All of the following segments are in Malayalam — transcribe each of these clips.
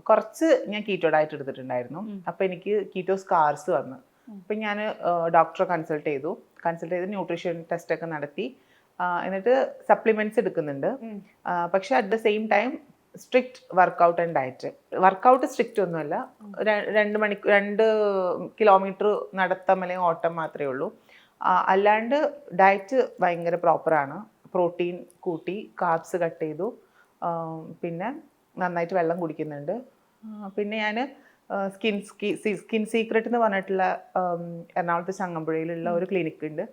കുറച്ച് ഞാൻ കീറ്റോ ഡയറ്റ് എടുത്തിട്ടുണ്ടായിരുന്നു. അപ്പോൾ എനിക്ക് കീറ്റോ സ്കാർസ് വന്നു. അപ്പം ഞാൻ ഡോക്ടറെ കൺസൾട്ട് ചെയ്ത് ന്യൂട്രീഷൻ ടെസ്റ്റ് ഒക്കെ നടത്തി. എന്നിട്ട് സപ്ലിമെന്റ്സ് എടുക്കുന്നുണ്ട്. പക്ഷെ at the same time strict workout and diet. Workout strict ഒന്നുമല്ല, 2 കിലോമീറ്റർ നടത്തം അല്ലെങ്കിൽ ഓട്ടം മാത്രമേ ഉള്ളൂ. അല്ലാണ്ട് ഡയറ്റ് ഭയങ്കര പ്രോപ്പറാണ്. പ്രോട്ടീൻ കൂട്ടി, കാർബ്സ് കട്ട് ചെയ്തു, പിന്നെ നന്നായിട്ട് വെള്ളം കുടിക്കുന്നുണ്ട്. പിന്നെ ഞാൻ സ്കിൻ സീക്രട്ട് എന്ന് പറഞ്ഞിട്ടുള്ള എറണാകുളത്ത് ചങ്ങമ്പുഴയിലുള്ള ഒരു ക്ലിനിക്ക് ഉണ്ട്.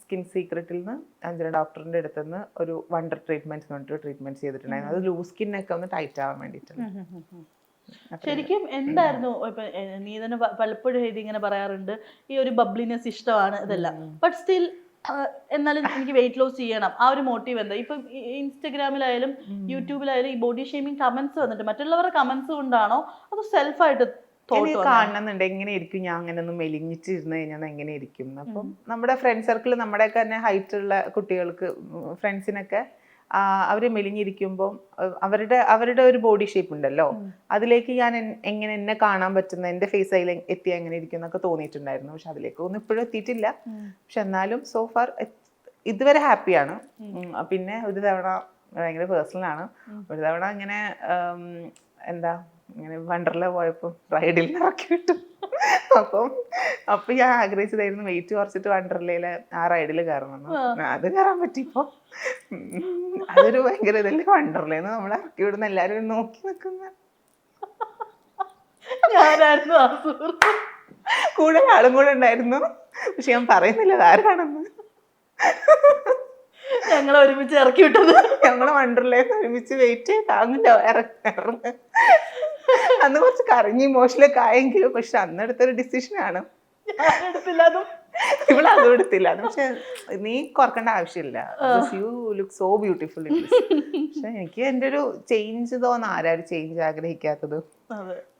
സ്കിൻ സീക്രട്ടിൽ നിന്ന് അഞ്ജന ഡോക്ടറിൻ്റെ അടുത്ത് നിന്ന് ഒരു വണ്ടർ ട്രീറ്റ്മെൻറ്റ് എന്ന് പറഞ്ഞിട്ട് ട്രീറ്റ്മെൻറ്റ് ചെയ്തിട്ടുണ്ടായിരുന്നു. അത് ലൂസ് സ്കിന്നൊക്കെ ഒന്ന് ടൈറ്റ് ആവാൻ വേണ്ടിയിട്ടാണ്. ശരിക്കും എന്തായിരുന്നു ഇപ്പൊ നീ തന്നെ പലപ്പോഴും ഇങ്ങനെ പറയാറുണ്ട് ഈ ഒരു ബബ്ലിനെസ് ഇഷ്ടമാണ് ഇതെല്ലാം, ബട്ട് സ്റ്റിൽ എന്നാലും എനിക്ക് വെയിറ്റ് ലോസ് ചെയ്യണം, ആ ഒരു മോട്ടീവ് എന്താ? ഇപ്പൊ ഇൻസ്റ്റഗ്രാമിലായാലും യൂട്യൂബിലായാലും ഈ ബോഡി ഷേമിങ് കമന്റ്സ് വന്നിട്ട് മറ്റുള്ളവരുടെ കമന്റ്സ് കൊണ്ടാണോ അതോ സെൽഫായിട്ട് കാണുന്നുണ്ട് എങ്ങനെ ഇരിക്കും ഞാൻ അങ്ങനെ ഒന്ന് മെലിഞ്ഞിട്ടിരുന്ന് കഴിഞ്ഞാൽ എങ്ങനെ ഇരിക്കും. അപ്പം നമ്മുടെ ഫ്രണ്ട് സർക്കിൾ, നമ്മുടെയൊക്കെ തന്നെ ഹൈറ്റ് ഉള്ള കുട്ടികൾക്ക്, ഫ്രണ്ട്സിനൊക്കെ അവർ മെലിഞ്ഞിരിക്കുമ്പോൾ അവരുടെ ഒരു ബോഡി ഷേപ്പ് ഉണ്ടല്ലോ, അതിലേക്ക് ഞാൻ എന്നെ കാണാൻ പറ്റുന്ന, എൻ്റെ ഫേസ് അതിൽ എത്തിയാൽ എങ്ങനെ ഇരിക്കും എന്നൊക്കെ തോന്നിയിട്ടുണ്ടായിരുന്നു. പക്ഷെ അതിലേക്ക് ഒന്നും ഇപ്പോഴും എത്തിയിട്ടില്ല. പക്ഷെ എന്നാലും സോ ഫാർ ഇതുവരെ ഹാപ്പിയാണ്. പിന്നെ ഒരു തവണ ഭയങ്കര പേഴ്സണലാണ്. ഒരു തവണ ഇങ്ങനെ ഇങ്ങനെ വണ്ടർല പോയപ്പോൾ റൈഡിൽ ഇറക്കി വിട്ടു. അപ്പം ഞാൻ ആഗ്രഹിച്ചതായിരുന്നു വെയിറ്റ് കുറച്ചിട്ട് വണ്ടർലയിലെ ആ റൈഡിൽ കയറണം. അത് കയറാൻ പറ്റിയപ്പോൾ അതൊരു ഭയങ്കര ഇതല്ലേ, വണ്ടർലേന്ന് നമ്മളെ ഇറക്കി വിടുന്ന എല്ലാവരും നോക്കി നിൽക്കുന്ന. കൂടെ ആളും കൂടെ ഉണ്ടായിരുന്നു, പക്ഷെ ഞാൻ പറയുന്നില്ല ആരാണെന്ന്. ഞങ്ങൾ ഒരുമിച്ച് ഇറക്കി വിട്ടത്, ഞങ്ങള് വണ്ടർലേന്ന് ഒരുമിച്ച് വെയിറ്റ് ചെയ്താങ്ങില്ല ഇറങ്ങ. അന്ന് കുറച്ച് കരഞ്ഞ് ഇമോഷണലൊക്കെ ആയെങ്കിലും, പക്ഷെ അന്നെടുത്തൊരു ഡിസിഷനാണ്. ഇവിടെ അതും എടുത്തില്ല. പക്ഷെ നീ കുറക്കേണ്ട ആവശ്യമില്ല, യു ലുക്ക് സോ ബ്യൂട്ടിഫുൾ. പക്ഷെ എനിക്ക് എൻ്റെ ഒരു ചേഞ്ച് തോന്നാം. ആരാരും ചേഞ്ച് ആഗ്രഹിക്കാത്തത്,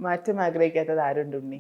മാറ്റം ആഗ്രഹിക്കാത്തത് ആരുണ്ട് ഉണ്ണി?